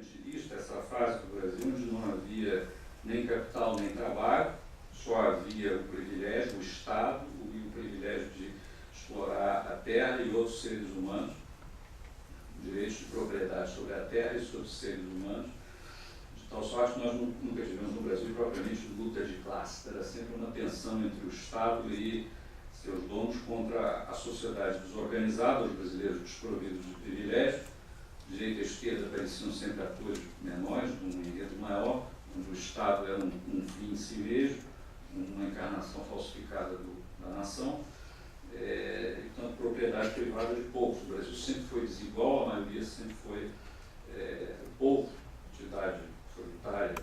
mercantilista, essa fase do Brasil onde não havia nem capital nem trabalho, só havia o privilégio, o Estado, e o privilégio de explorar a terra e outros seres humanos, direitos de propriedade sobre a terra e sobre os seres humanos. De tal sorte que nós nunca tivemos no Brasil propriamente luta de classe, era sempre uma tensão entre o Estado e seus donos contra a sociedade desorganizada, os brasileiros desprovidos de privilégios. Direita e esquerda pareciam sempre atores menores, de um enredo maior, onde o Estado era um fim em si mesmo, uma encarnação falsificada da nação, e, portanto, propriedade privada de poucos. O Brasil sempre foi desigual, a maioria sempre foi povo, de idade solitária,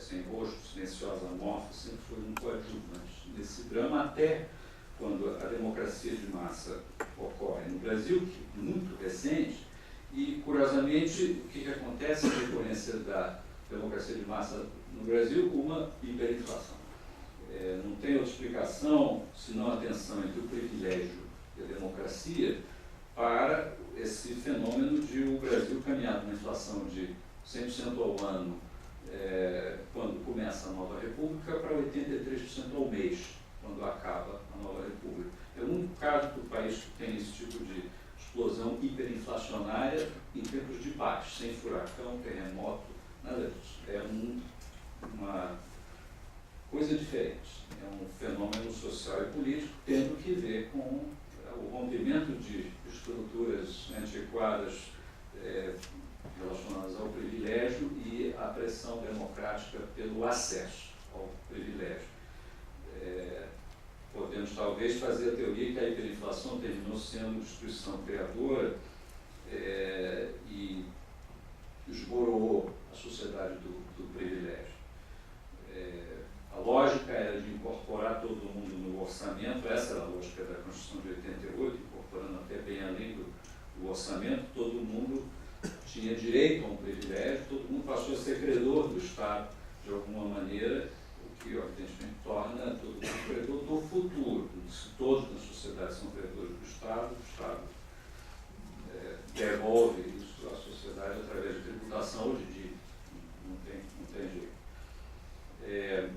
sem rosto, silenciosa, morta, sempre foi um coadjuvante nesse drama, até quando a democracia de massa ocorre no Brasil, que é muito recente, e, curiosamente, o que acontece na decorrência da democracia de massa no Brasil? Uma hiperinflação. Não tem outra explicação, senão a tensão entre o privilégio e a democracia para esse fenômeno de o Brasil caminhar numa inflação de 100% ao ano, quando começa a nova república, para 83% ao mês, quando acaba a nova república. É o único caso do país que tem esse tipo de explosão hiperinflacionária em tempos de paz, sem furacão, terremoto, nada disso. É uma coisa diferente. É um fenômeno social e político tendo que ver com o rompimento de estruturas antiquadas relacionadas ao privilégio e a pressão democrática pelo acesso ao privilégio. Podemos talvez fazer a teoria que a hiperinflação terminou sendo destruição criadora e esboroou a sociedade do privilégio. A lógica era de incorporar todo mundo no orçamento, essa era a lógica da Constituição de 88, incorporando até bem além do orçamento, todo mundo tinha direito a um privilégio, todo mundo passou a ser credor do Estado de alguma maneira, o que evidentemente torna todo mundo credor do futuro. Se todos na sociedade são credores do Estado devolve isso à sociedade através de tributação hoje em dia. Não tem jeito.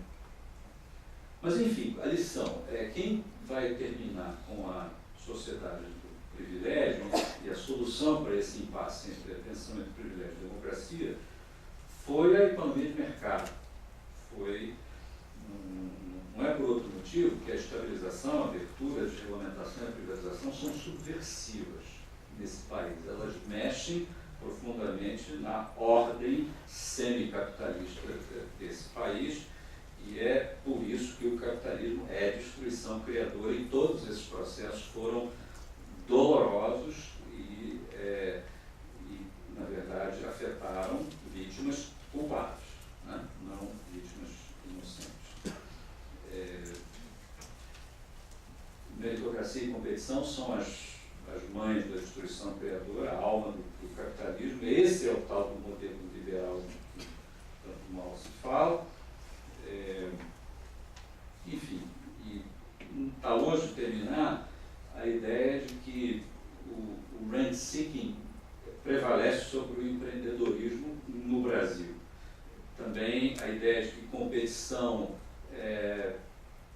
Mas, enfim, a lição é quem vai terminar com a sociedade do privilégio e a solução para esse impasse entre a tensão entre privilégio e democracia foi a economia de mercado. Não é por outro motivo que a estabilização, a abertura, a desregulamentação e a privatização são subversivas nesse país. Elas mexem profundamente na ordem semicapitalista desse país, e é por isso que o capitalismo é destruição criadora, e todos esses processos foram dolorosos e na verdade, afetaram vítimas culpadas, né? Não vítimas inocentes. Meritocracia e competição são as mães da destruição criadora, a alma do capitalismo. Esse é o tal do modelo liberal que tanto mal se fala. Enfim, e está longe de terminar a ideia de que o rent-seeking prevalece sobre o empreendedorismo no Brasil. Também a ideia de que competição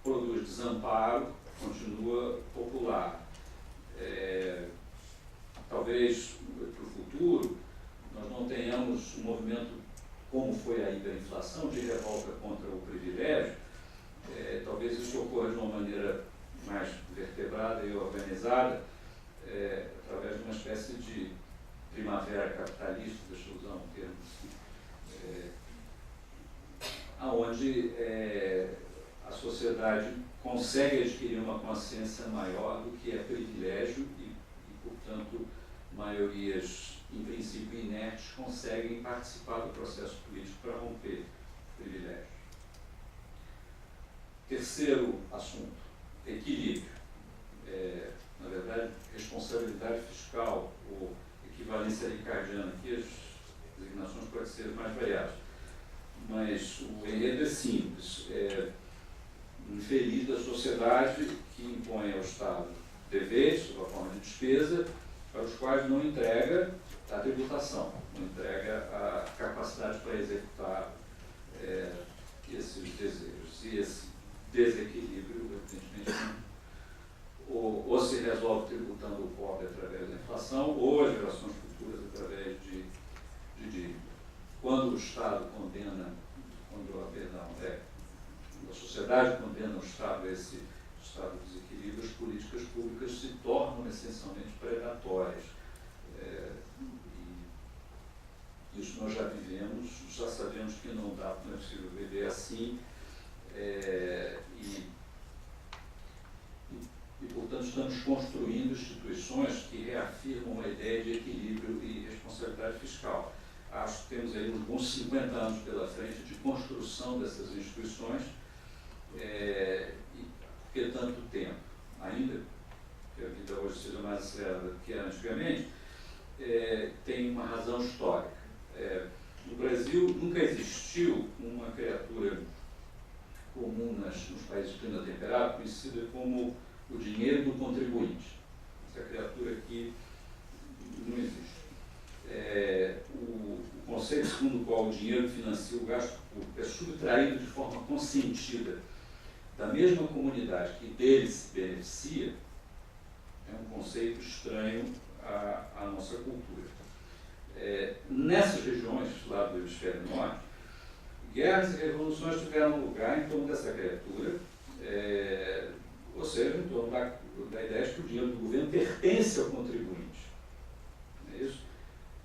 produz desamparo continua popular. Talvez para o futuro nós não tenhamos um movimento como foi a hiperinflação, de revolta contra o privilégio. Talvez isso ocorra de uma maneira mais vertebrada e organizada, através de uma espécie de primavera capitalista, deixa eu usar um termo assim, onde a sociedade consegue adquirir uma consciência maior do que é privilégio e portanto, maiorias, em princípio, inertes, conseguem participar do processo político para romper privilégios. Terceiro assunto, equilíbrio. Na verdade, responsabilidade fiscal ou equivalência ricardiana, aqui as designações podem ser mais variadas, mas o enredo é simples. Infeliz da sociedade que impõe ao Estado deveres sob a forma de despesa para os quais não entrega a tributação, não entrega a capacidade para executar esses desejos. E esse desequilíbrio, evidentemente, ou se resolve tributando o pobre através da inflação, ou as gerações futuras através de dívida. Quando o Estado condena, a sociedade condena o Estado a esse estado de desequilíbrio, as políticas públicas se tornam essencialmente predatórias. E isso nós já vivemos, já sabemos que não é possível viver assim, e, portanto, estamos construindo instituições que reafirmam a ideia de equilíbrio e responsabilidade fiscal. Acho que temos aí uns bons 50 anos pela frente de construção dessas instituições, e por que tanto tempo? Ainda que a vida hoje seja mais acelerada do que era antigamente, tem uma razão histórica. No Brasil nunca existiu uma criatura comum nos países de clima temperado, conhecida como o dinheiro do contribuinte. Essa criatura aqui não existe. O conceito segundo o qual o dinheiro financia o gasto público é subtraído de forma consentida da mesma comunidade que dele se beneficia, é um conceito estranho à nossa cultura. Nessas regiões lá do hemisfério norte, guerras e revoluções tiveram lugar em torno dessa criatura, ou seja, em torno da ideia de que o dinheiro do governo pertence ao contribuinte. Não é isso?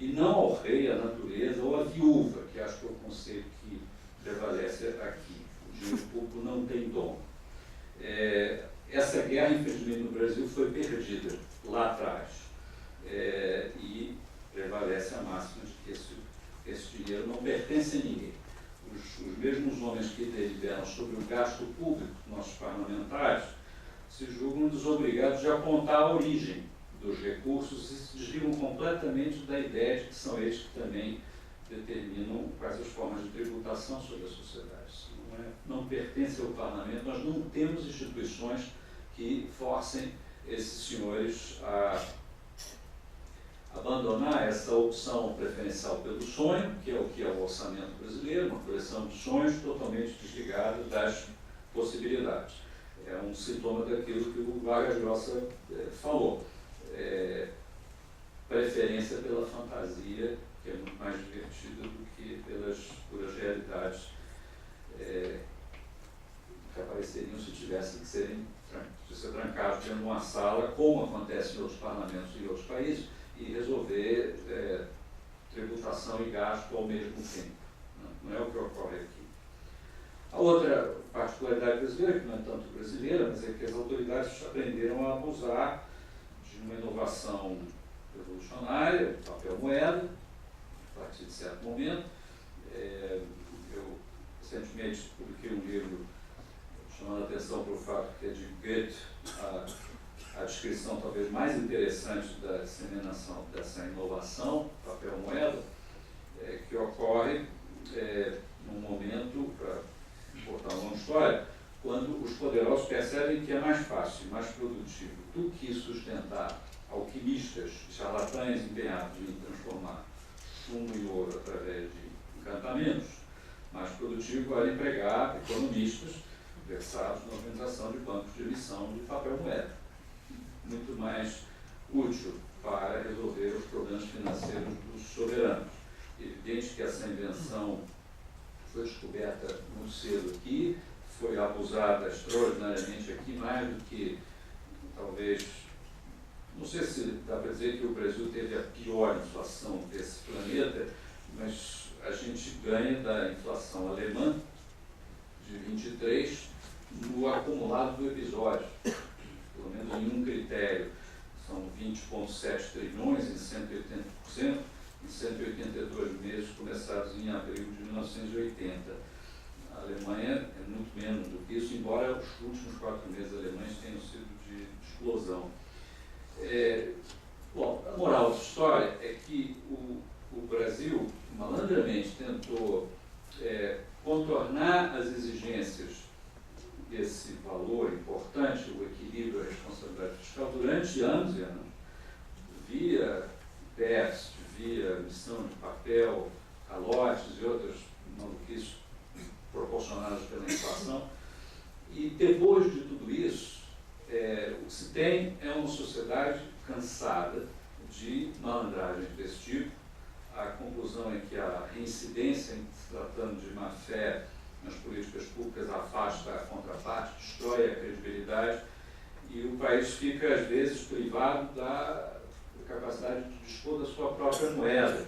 E não ao rei, à natureza ou à viúva, que acho que é o conceito que prevalece aqui. O dinheiro público não tem dono. Essa guerra, infelizmente, no Brasil foi perdida lá atrás. E prevalece a máxima de que esse dinheiro não pertence a ninguém. Os mesmos homens que deliberam sobre o gasto público, nossos parlamentares, se julgam desobrigados de apontar a origem dos recursos e se desligam completamente da ideia de que são eles que também determinam quais as formas de tributação sobre a sociedade. Não pertence ao parlamento, nós não temos instituições que forcem esses senhores a abandonar essa opção preferencial pelo sonho, que é o orçamento brasileiro, uma coleção de sonhos totalmente desligados das possibilidades. É um sintoma daquilo que o Vargas Llosa falou. Preferência pela fantasia, que é muito mais divertida do que pelas puras realidades que apareceriam se tivessem que ser trancados dentro de uma sala, como acontece em outros parlamentos e outros países, e resolver tributação e gasto ao mesmo tempo. Não é o que ocorre aqui. A outra particularidade brasileira, que não é tanto brasileira, mas é que as autoridades aprenderam a abusar de uma inovação revolucionária, papel moeda, a partir de certo momento. Eu recentemente publiquei um livro chamando a atenção para o fato que é de Goethe a descrição talvez mais interessante da disseminação dessa inovação, papel moeda, que ocorre num momento, para botar uma história, quando os poderosos percebem que é mais fácil, mais produtivo do que sustentar alquimistas, charlatães empenhados em transformar chumbo em ouro através de encantamentos, mais produtivo era empregar economistas versados na organização de bancos de emissão de papel moeda. Muito mais útil para resolver os problemas financeiros dos soberanos. É evidente que essa invenção foi descoberta muito cedo aqui, foi abusada extraordinariamente aqui, mais do que, talvez, não sei se dá para dizer que o Brasil teve a pior inflação desse planeta, mas a gente ganha da inflação alemã de 23 no acumulado do episódio, pelo menos em um critério. São 20,7 trilhões em 180%, em 182 meses começados em abril de 1980. A Alemanha é muito menos do que isso, embora os últimos 4 meses alemães tenham sido de explosão. Bom, a moral da história é que o Brasil malandramente tentou contornar as exigências desse valor importante, o equilíbrio e a responsabilidade fiscal, durante anos e anos, via de malandragens desse tipo. A conclusão é que a reincidência, em se tratando de má-fé nas políticas públicas, afasta a contraparte, destrói a credibilidade, e o país fica, às vezes, privado da capacidade de dispor da sua própria moeda.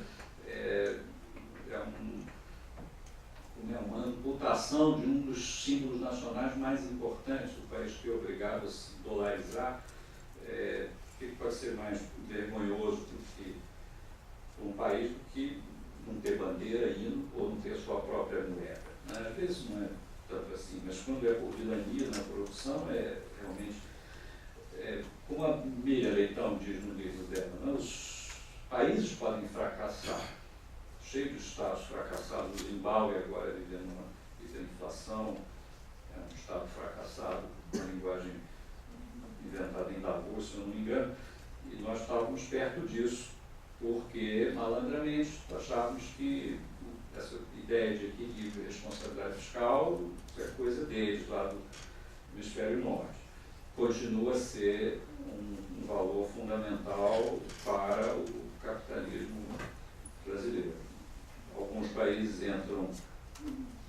Uma amputação de um dos símbolos nacionais mais importantes do país, que é obrigado a se dolarizar. O que pode ser mais vergonhoso do que um país do que não ter bandeira, hino, ou não ter a sua própria moeda? Às vezes não é tanto assim, mas quando é por vilania na produção, realmente, como a Miriam Leitão diz no livro dela, né, os países podem fracassar, cheio de estados fracassados. O Zimbábue agora vivendo uma inflação, é um estado fracassado, uma linguagem inventada em Davos, se eu não me engano, e nós estávamos perto disso, porque malandramente achávamos que essa ideia de equilíbrio e responsabilidade fiscal é coisa deles, lá do hemisfério norte. Continua a ser um valor fundamental para o capitalismo brasileiro. Alguns países entram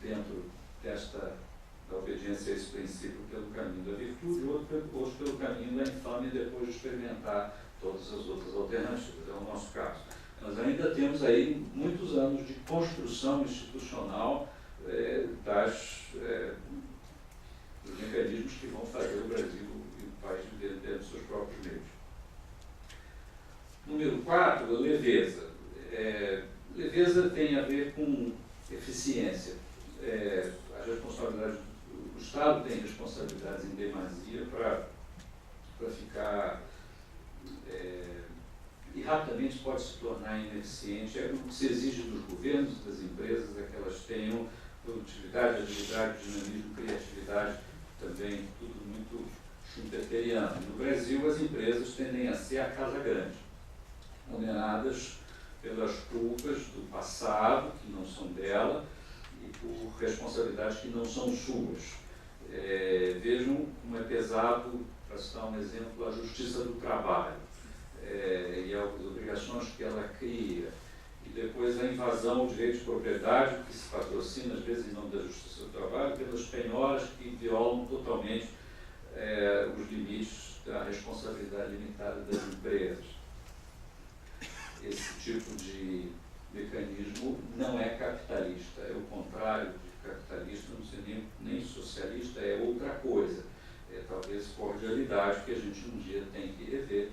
dentro da obediência a esse princípio pelo caminho da virtude, outros pelo caminho da infâmia, depois de experimentar todas as outras alternativas. É o nosso caso. Nós ainda temos aí muitos anos de construção institucional dos mecanismos que vão fazer o Brasil e o país viver dentro dos seus próprios meios. Número 4, leveza. Leveza tem a ver com eficiência. As responsabilidades do Estado tem responsabilidades em demasia para ficar e rapidamente pode se tornar ineficiente. O que se exige dos governos e das empresas é que elas tenham produtividade, agilidade, dinamismo, criatividade, também tudo muito schumpeteriano. No Brasil, as empresas tendem a ser a casa grande, condenadas pelas culpas do passado, que não são dela, e por responsabilidades que não são suas. Vejam como é pesado, para citar um exemplo, a justiça do trabalho e as obrigações que ela cria, e depois a invasão ao direito de propriedade, que se patrocina, às vezes, em nome da justiça do trabalho, pelas penhoras que violam totalmente os limites da responsabilidade limitada das empresas. Esse tipo de mecanismo não é capitalista, é o contrário de capitalista, não ser nem socialista, é outra coisa. Talvez cordialidade, que a gente um dia tem que rever,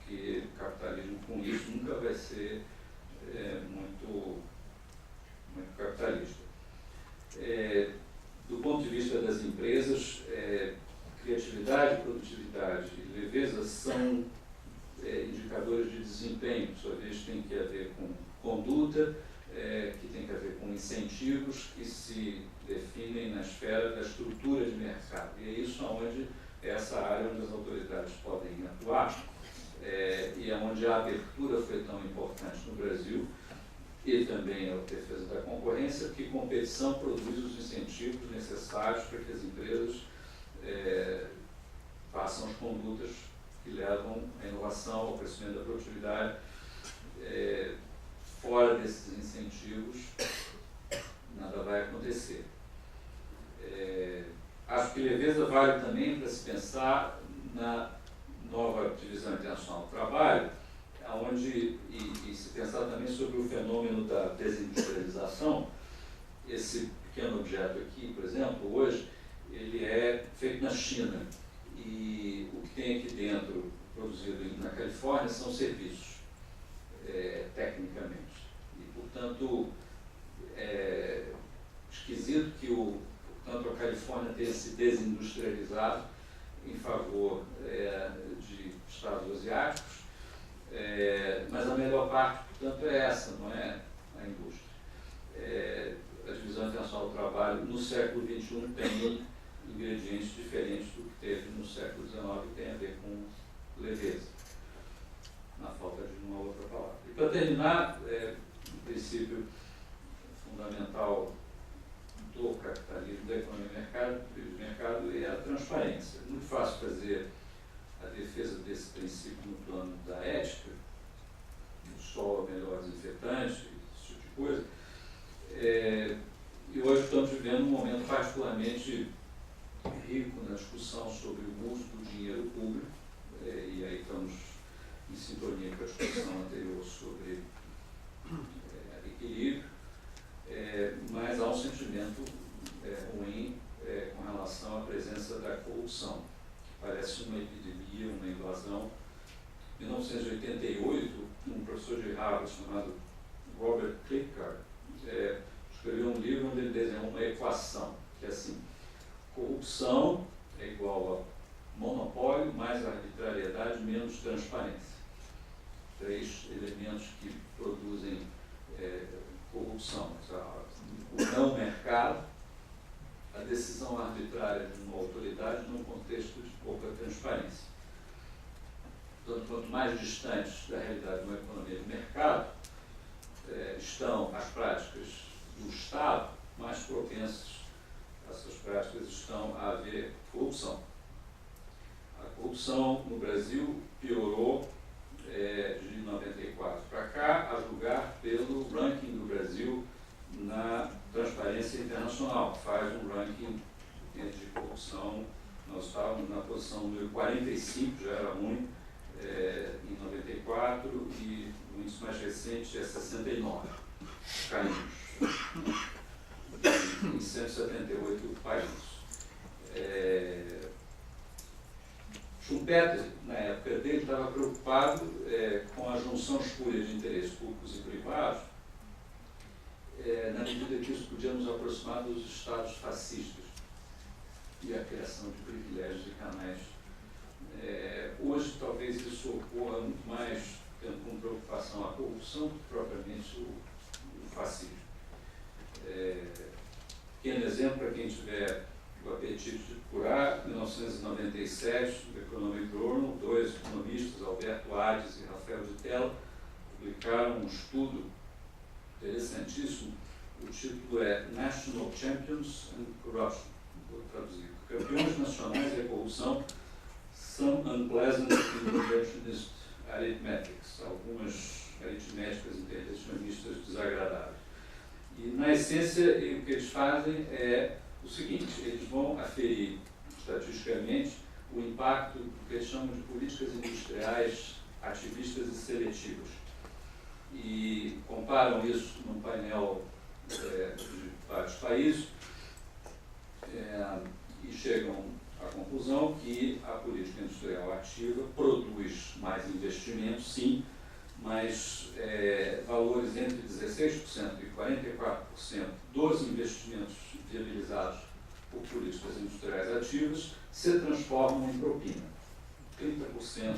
que o capitalismo com isso nunca vai ser muito capitalista. Do ponto de vista das empresas, criatividade, produtividade e leveza são indicadores de desempenho, por sua vez tem que haver com conduta, que tem que haver com incentivos que se definem na esfera da estrutura de mercado. E é isso onde essa área onde as autoridades podem atuar, e é onde a abertura foi tão importante no Brasil, e também a defesa da concorrência, porque competição produz os incentivos necessários para que as empresas façam as condutas que levam à inovação, ao crescimento da produtividade. Fora desses incentivos, nada vai acontecer. Acho que leveza vale também para se pensar na nova divisão internacional do trabalho, onde, e se pensar também sobre o fenômeno da desindustrialização. Esse pequeno objeto aqui, por exemplo, hoje, ele é feito na China, e o que tem aqui dentro, produzido na Califórnia, são serviços, tecnicamente. E, portanto, é esquisito que portanto, a Califórnia tenha se desindustrializado em favor de estados asiáticos, mas a melhor parte, portanto, é essa, não é a indústria. A divisão internacional do trabalho no século XXI tem ingredientes diferentes do que teve no século XIX, e tem a ver com leveza, na falta de uma outra palavra. E para terminar, o princípio fundamental do capitalismo, da economia de mercado é a transparência. É muito fácil fazer a defesa desse princípio no plano da ética, Harvard chamado Robert Klickar, escreveu um livro onde ele desenhou uma equação, que é assim: corrupção é igual a monopólio mais arbitrariedade menos transparência. 3 elementos que produzem corrupção: o não mercado, a decisão arbitrária de uma autoridade num contexto de pouca transparência. Portanto, quanto mais distantes da realidade de uma economia de mercado estão as práticas do Estado, mais propensas essas práticas estão a haver corrupção. A corrupção no Brasil piorou de 94 para cá, a julgar pelo ranking do Brasil na Transparência Internacional, que faz um ranking de corrupção. Nós estávamos na posição número 45, já era ruim, em 94, e o índice mais recente é 69. Caímos em 178 países. Schumpeter, na época dele, estava preocupado com a junção espúria de interesses públicos e privados, na medida que isso podia nos aproximar dos estados fascistas e a criação de privilégios e canais. Hoje, talvez isso ocorra muito mais tendo como preocupação a corrupção do que propriamente o fascismo. Pequeno exemplo para quem tiver o apetite de procurar: 1997, no Economic Journal, 2 economistas, Alberto Hades e Rafael de Tella, publicaram um estudo interessantíssimo. O título é National Champions and Corruption. Vou traduzir: Campeões Nacionais e a Corrupção, Some Unpleasant Interventionist Arithmetics, algumas aritméticas intervencionistas desagradáveis. E, na essência, o que eles fazem é o seguinte: eles vão aferir estatisticamente o impacto do que eles chamam de políticas industriais ativistas e seletivas. E comparam isso num painel de vários países e chegam à conclusão que a política industrial ativa produz mais investimentos, sim, mas valores entre 16% e 44% dos investimentos viabilizados por políticas industriais ativas se transformam em propina. 30%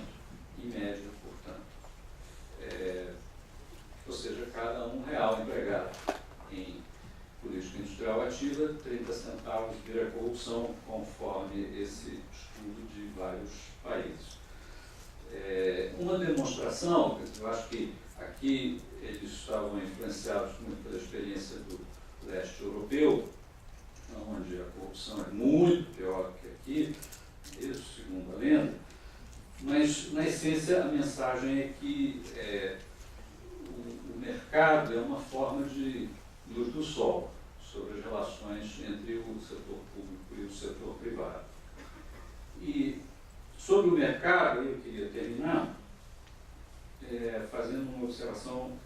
em média, portanto. Ou seja, cada R$1 empregado em política industrial ativa, 30 centavos vira corrupção, conforme esse estudo de vários países. Uma demonstração, eu acho que aqui eles estavam influenciados muito pela experiência do leste europeu, onde a corrupção é muito pior do que aqui, isso segundo a lenda, mas, na essência, a mensagem é que o mercado é uma forma de luz do sol sobre as relações entre o setor público e o setor privado. E sobre o mercado, eu queria terminar fazendo uma observação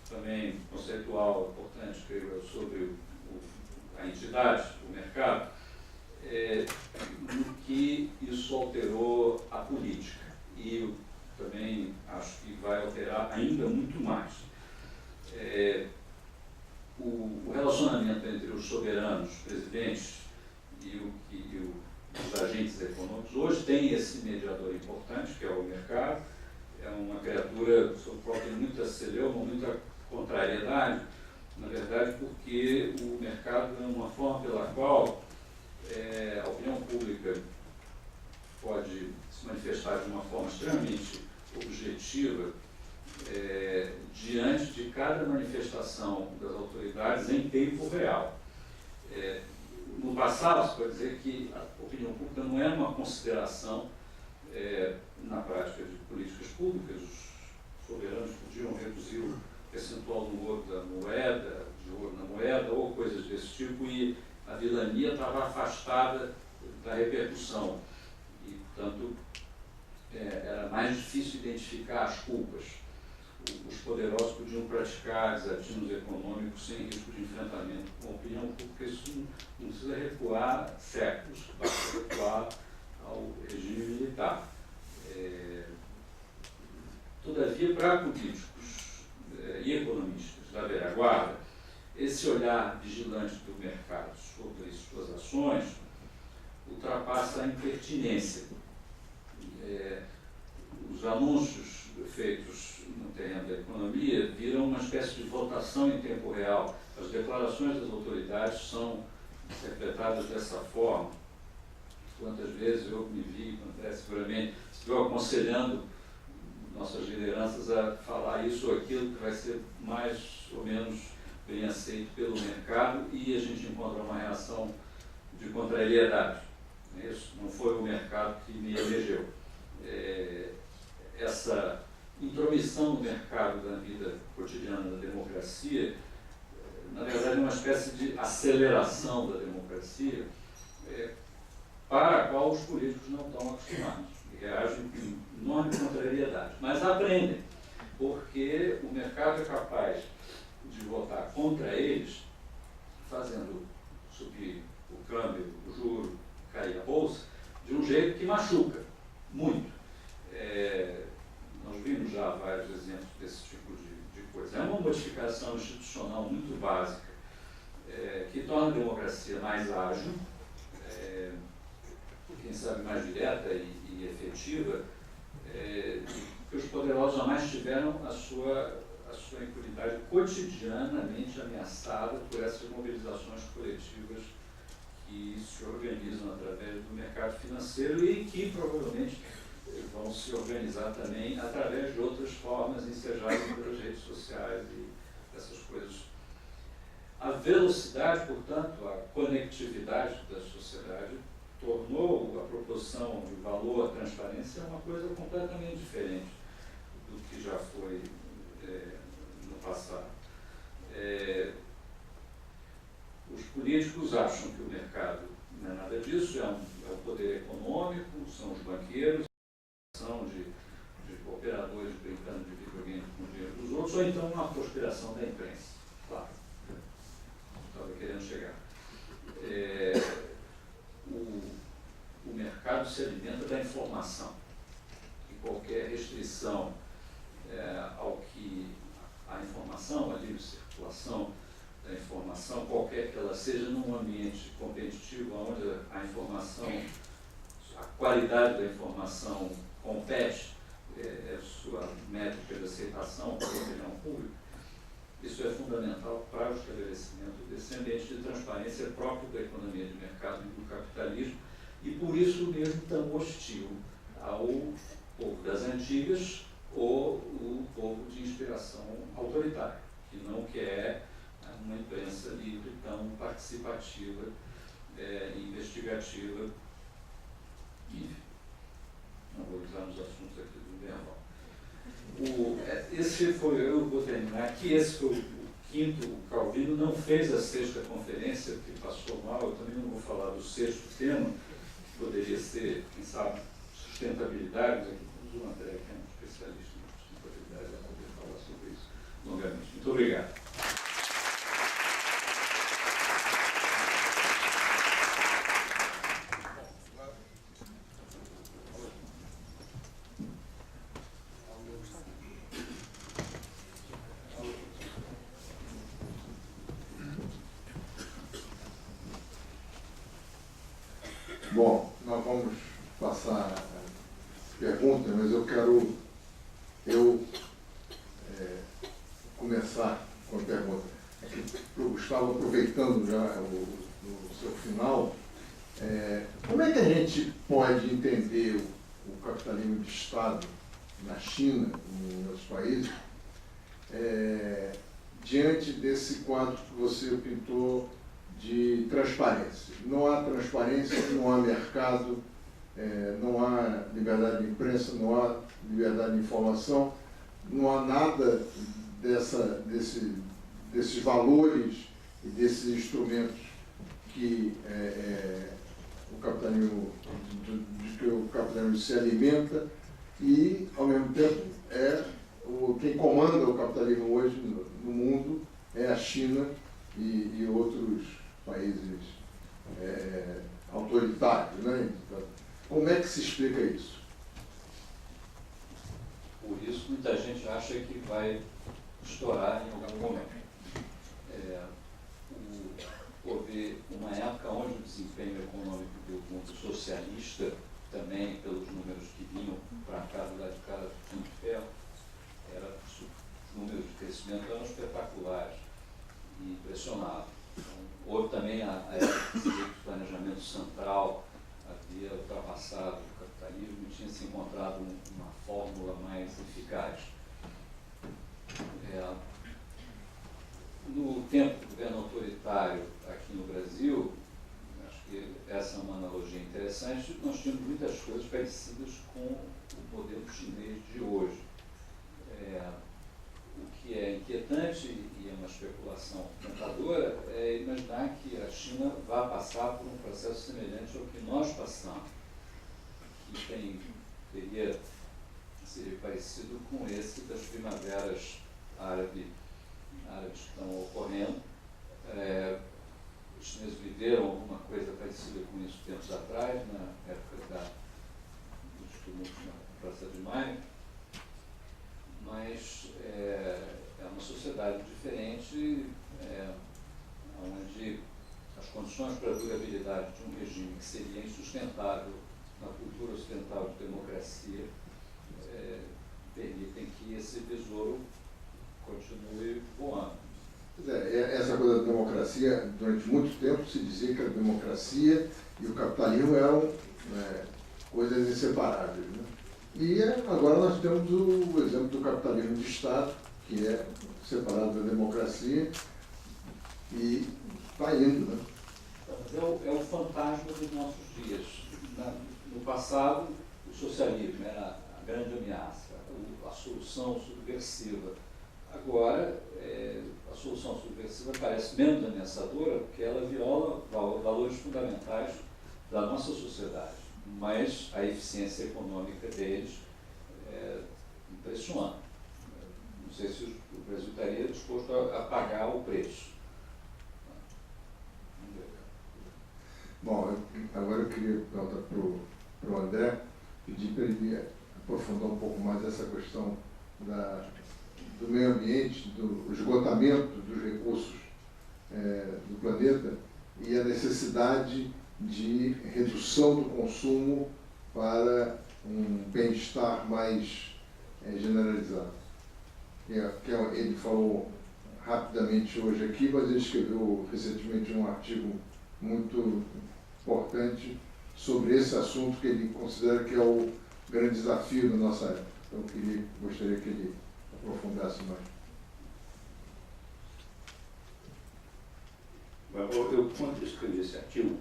também conceitual importante, creio eu, sobre a entidade, o mercado, no que isso alterou a política. E eu também acho que vai alterar ainda muito mais. O relacionamento entre os soberanos, presidentes e os agentes econômicos hoje tem esse mediador importante, que é o mercado. É uma criatura sob qual tem muita celeuma, muita contrariedade, na verdade, porque o mercado é uma forma pela qual a opinião pública pode se manifestar de uma forma extremamente objetiva diante de cada manifestação das autoridades em tempo real. No passado, se pode dizer que a opinião pública não era uma consideração na prática de políticas públicas. Os soberanos podiam reduzir o percentual do ouro da moeda, de ouro na moeda, ou coisas desse tipo, e a vilania estava afastada da repercussão. E, portanto, era mais difícil identificar as culpas. Os poderosos podiam praticar desafios econômicos sem risco de enfrentamento com a opinião pública. Isso não precisa recuar séculos, basta recuar ao regime militar. Todavia, para políticos e economistas da velha guarda, esse olhar vigilante do mercado sobre suas ações ultrapassa a impertinência. Os anúncios feitos no terreno da economia viram uma espécie de votação em tempo real. As declarações das autoridades são interpretadas dessa forma. Quantas vezes eu me vi, seguramente, estou aconselhando nossas lideranças a falar isso ou aquilo que vai ser mais ou menos bem aceito pelo mercado, e a gente encontra uma reação de contrariedade. Isso não foi o mercado que me elegeu. Essa intromissão no mercado da vida cotidiana da democracia, na verdade, é uma espécie de aceleração da democracia, para a qual os políticos não estão acostumados e reagem com enorme contrariedade. Mas aprendem, porque o mercado é capaz de votar contra eles, fazendo subir o câmbio, o juro, cair a bolsa, de um jeito que machuca muito. Nós vimos já vários exemplos desse tipo de coisa. É uma modificação institucional muito básica, que torna a democracia mais ágil, quem sabe mais direta e efetiva, que os poderosos jamais tiveram a sua impunidade cotidianamente ameaçada por essas mobilizações coletivas que se organizam através do mercado financeiro e que provavelmente vão se organizar também através de outras formas ensejadas pelas redes sociais e essas coisas. A velocidade, portanto, a conectividade da sociedade tornou a proporção de valor à transparência uma coisa completamente diferente do que já foi no passado. Os políticos acham que o mercado não é nada disso, é o poder econômico, são os banqueiros, são de operadores brincando de videogame com o dinheiro dos outros, ou então uma conspiração da imprensa. Claro, estava querendo chegar. O mercado se alimenta da informação, e qualquer restrição ao que a informação, a livre circulação da informação, qualquer que ela seja, num ambiente competitivo, onde a informação, a qualidade da informação compete, sua métrica de aceitação pela opinião pública, isso é fundamental para o estabelecimento desse ambiente de transparência próprio da economia de mercado e do capitalismo, e por isso mesmo tão hostil ao povo das antigas ou o povo de inspiração autoritária, que não quer uma imprensa livre tão participativa, investigativa. Enfim, não vou usar nos assuntos aqui do Bernal. Eu vou terminar aqui, esse foi o quinto. O Calvino não fez a sexta conferência, porque passou mal. Eu também não vou falar do sexto tema, que poderia ser, quem sabe, sustentabilidade. Mas aqui temos o André, que é um especialista em sustentabilidade, vai poder falar sobre isso longamente. Muito obrigado. Bom, nós vamos passar as perguntas, mas eu quero começar com a pergunta. Para o Gustavo, aproveitando já o seu final, como é que a gente pode entender o capitalismo de Estado na China e em outros países, diante desse quadro que você pintou de transparência? Não há transparência, não há mercado, não há liberdade de imprensa, não há liberdade de informação, não há nada desses valores e desses instrumentos que o capitalismo, de que o capitalismo se alimenta, e, ao mesmo tempo, quem comanda o capitalismo hoje no mundo é a China e outros países autoritários, né? Como é que se explica isso? Por isso, muita gente acha que vai estourar em algum momento. Houve uma época onde o desempenho econômico do mundo socialista, também pelos números que vinham para cá do lado de cá do Punho de Ferro, os números de crescimento eram espetaculares e impressionavam. Então, houve também a época do planejamento central, havia ultrapassado o capitalismo e tinha se encontrado uma fórmula mais eficaz. No tempo do governo autoritário aqui no Brasil, acho que essa é uma analogia interessante, nós tínhamos muitas coisas parecidas com o modelo chinês de hoje. O que é inquietante e é uma especulação tentadora é imaginar que a China vá passar por um processo semelhante ao que nós passamos, que seria parecido com esse das primaveras árabes que estão ocorrendo. Os chineses viveram alguma coisa parecida com isso tempos atrás, na época dos tumultos na Praça de Maio, mas é uma sociedade diferente, onde as condições para a durabilidade de um regime que seria insustentável na cultura ocidental de democracia permitem que esse besouro continue voando. Essa coisa da democracia, durante muito tempo se dizia que a democracia e o capitalismo eram coisas inseparáveis, né? E agora nós temos o exemplo do capitalismo de Estado, que é separado da democracia e está indo, né? É o fantasma dos nossos dias. No passado, o socialismo era a grande ameaça, a solução subversiva. Agora, a solução subversiva parece menos ameaçadora porque ela viola valores fundamentais da nossa sociedade, mas a eficiência econômica deles impressiona. Não sei se o Brasil estaria disposto a pagar o preço. Bom, agora eu queria perguntar para o André, pedir para ele aprofundar um pouco mais essa questão do meio ambiente, do esgotamento dos recursos do planeta e a necessidade de redução do consumo para um bem-estar mais generalizado. Ele falou rapidamente hoje aqui, mas ele escreveu recentemente um artigo muito importante sobre esse assunto que ele considera que é o grande desafio da nossa época. Então, gostaria que ele aprofundasse mais. Eu quando escrevi esse artigo,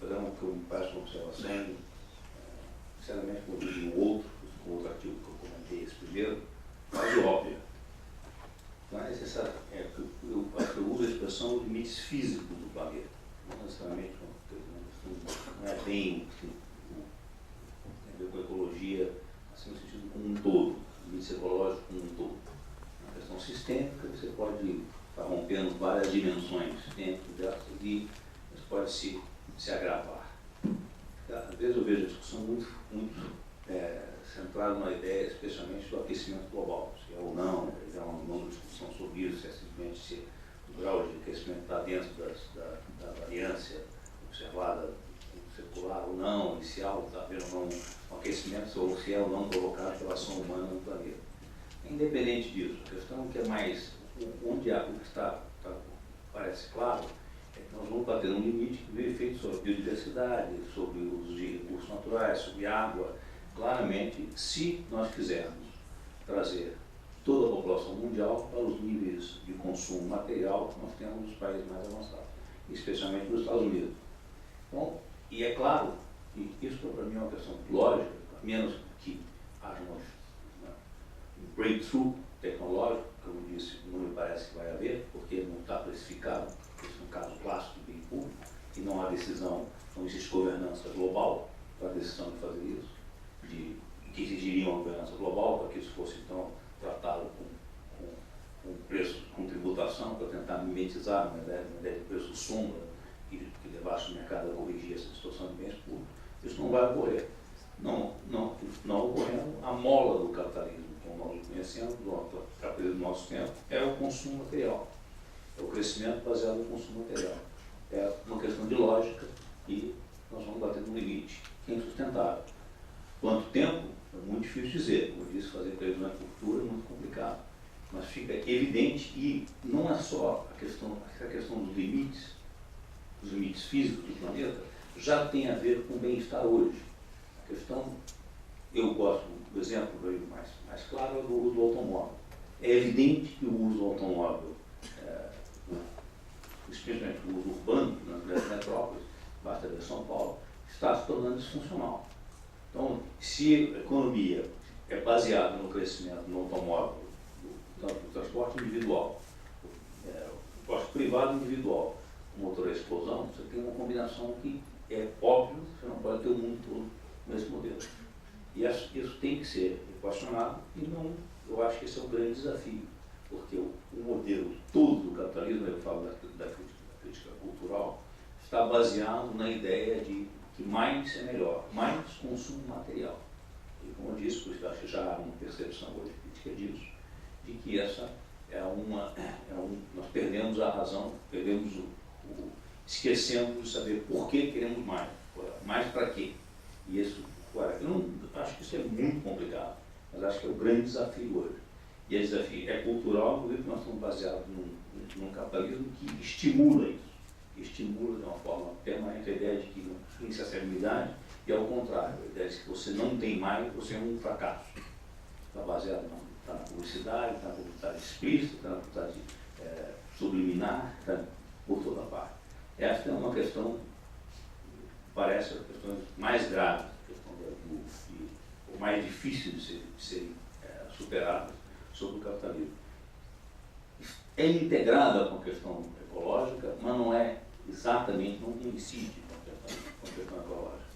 que eu me faço uma observação, sinceramente, como eu digo com outro artigo que eu comentei, esse primeiro, quase óbvio. Mas eu uso a expressão limites físicos do planeta. Não necessariamente, não é bem tem a ver com a ecologia, assim, no sentido como um todo, limites ecológicos como um todo. Na questão sistêmica, você pode estar rompendo várias dimensões dentro dessas e isso pode se agravar. Às vezes eu vejo a discussão muito centrada numa ideia, especialmente do aquecimento global, se é ou não, é uma longa discussão sobre isso, se é simplesmente o grau de aquecimento está dentro da variância observada circular ou não, inicial, está havendo ou não um aquecimento, ou se é ou não provocado pela ação humana no planeta. Independente disso, a questão que é mais, o que parece claro, é que nós vamos bater um limite que vê efeito sobre a biodiversidade, sobre o uso de recursos naturais, sobre água. Claramente, se nós quisermos trazer toda a população mundial para os níveis de consumo material que nós temos nos países mais avançados, especialmente nos Estados Unidos. Bom, e é claro que isso para mim é uma questão lógica, a menos que haja um breakthrough tecnológico, como eu disse, não me parece que vai haver, porque não está precificado, esse é um caso clássico do bem público, e não há decisão, não existe governança global para a decisão de fazer isso, que exigiria uma governança global para que isso fosse então tratado com preço, com tributação, para tentar mimetizar uma ideia de preço sombra que levasse o mercado a corrigir essa situação de bens públicos. Isso não vai ocorrer. Não ocorrendo, a mola do capitalismo, como nós o conhecemos, do capitalismo do nosso tempo é o consumo material, é o crescimento baseado no consumo material. É uma questão de lógica e nós vamos bater no limite, que é insustentável. Quanto tempo? É muito difícil dizer. Como eu disse, fazer previsão de futuro é muito complicado. Mas fica evidente, e não é só a questão dos limites físicos do planeta, já tem a ver com o bem-estar hoje. A questão, eu gosto do exemplo mais claro, é do uso do automóvel. É evidente que o uso do automóvel, especialmente o uso urbano nas grandes metrópoles, basta ver São Paulo, está se tornando disfuncional. Então, se a economia é baseada no crescimento no automóvel, tanto do transporte individual, o transporte privado individual, o motor a explosão, você tem uma combinação que é óbvio, você não pode ter o mundo todo nesse modelo. E isso tem que ser equacionado e não, eu acho que esse é um grande desafio, porque o modelo todo do capitalismo, eu falo da crítica cultural, está baseado na ideia de que mais é melhor, mais consumo material. E como eu disse, eu acho que já há uma percepção hoje crítica disso, de que essa nós perdemos a razão, esquecemos de saber por que queremos mais para quê. E isso, eu não acho que isso é muito complicado, mas acho que é o grande desafio hoje. E esse desafio é cultural, porque nós estamos baseados num capitalismo que estimula isso. Estimula de uma forma permanente a ideia de que não tem insaciabilidade, e ao contrário, a ideia de que você não tem mais, você é um fracasso. Está baseado na publicidade, está na publicidade explícita, está na publicidade subliminar, está por toda parte. Esta é uma questão, parece a questão mais grave, a questão ou mais difícil de serem superadas sobre o capitalismo. É integrada com a questão ecológica, mas não é exatamente, não coincide com a questão ecológica.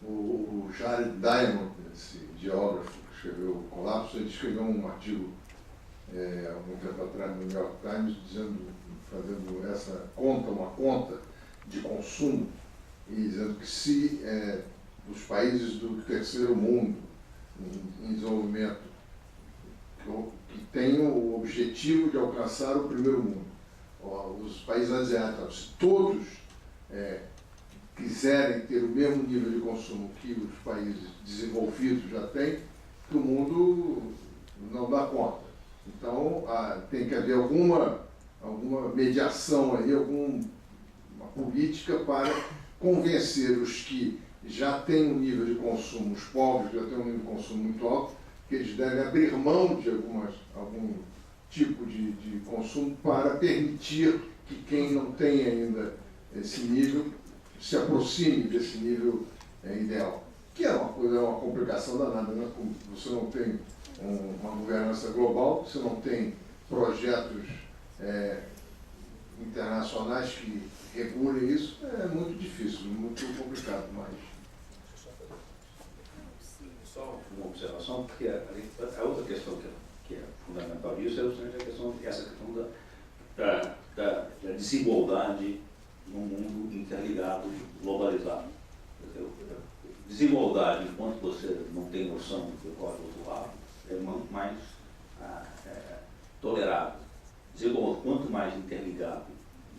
O Jared Diamond, esse geógrafo que escreveu O Colapso, ele escreveu um artigo algum tempo atrás no New York Times, fazendo uma conta de consumo, e dizendo que se os países do terceiro mundo em desenvolvimento que tenham o objetivo de alcançar o primeiro mundo, os países asiáticos, se todos quiserem ter o mesmo nível de consumo que os países desenvolvidos já têm, que o mundo não dá conta. Então, tem que haver alguma mediação aí, alguma política para convencer os que já têm um nível de consumo, os pobres já têm um nível de consumo muito alto, que eles devem abrir mão de algum tipo de consumo para permitir que quem não tem ainda esse nível se aproxime desse nível ideal. Que é uma complicação danada, né? Você não tem uma governança global, você não tem projetos internacionais que regulem isso, é muito difícil, muito complicado, mas... Só uma observação, porque a outra questão que é fundamental disso é justamente essa questão da desigualdade no mundo interligado, globalizado. Desigualdade, enquanto você não tem noção do que ocorre do outro lado, é mais tolerável. Desigualdade, quanto mais interligado,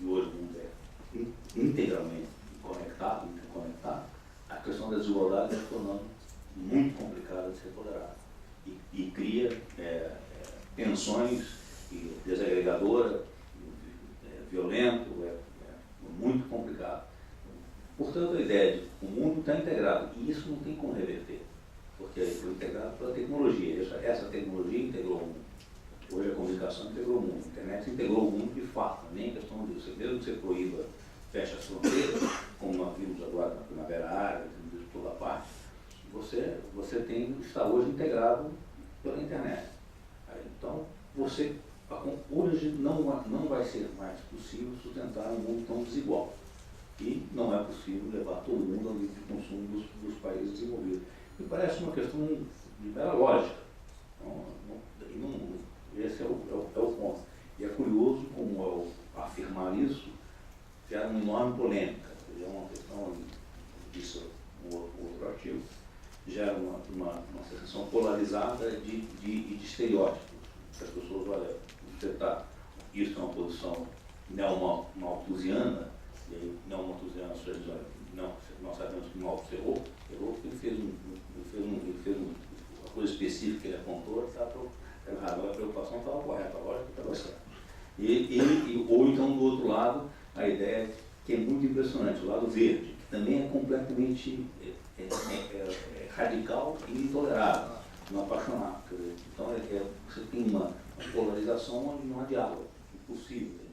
e hoje o mundo é integralmente conectado, interconectado, a questão da desigualdade está se tornando muito complicada de ser tolerada. E cria tensões, e desagregadora, violento, muito complicado. Portanto, a ideia de que o mundo está integrado, e isso não tem como reverter, porque foi integrado pela tecnologia. Essa tecnologia integrou o mundo. Hoje a comunicação integrou o mundo, a internet integrou o mundo de fato, nem questão disso. Mesmo que você proíba, fecha as fronteiras, como nós vimos agora na Primavera Árabe, de toda parte, você está hoje integrado pela internet. Então, hoje não vai ser mais possível sustentar um mundo tão desigual. E não é possível levar todo mundo ao nível de consumo dos países desenvolvidos. Me parece uma questão de mera lógica. Esse é o ponto. E é curioso como, ao afirmar isso, gera uma enorme polêmica. É uma questão, disse um outro artigo, gera uma sensação polarizada de as pessoas, olha, você está, isso é uma posição neomalthusiana, e aí neomalthusiana, as pessoas dizem, olha, não, nós sabemos que Malthus errou porque ele fez uma coisa específica que ele apontou, estava errado, a preocupação estava correta, a lógica estava certa. Ou então, do outro lado, a ideia que é muito impressionante, o lado verde, que também é completamente radical e intolerável, não apaixonado. Então, você tem uma polarização onde não há diálogo, impossível.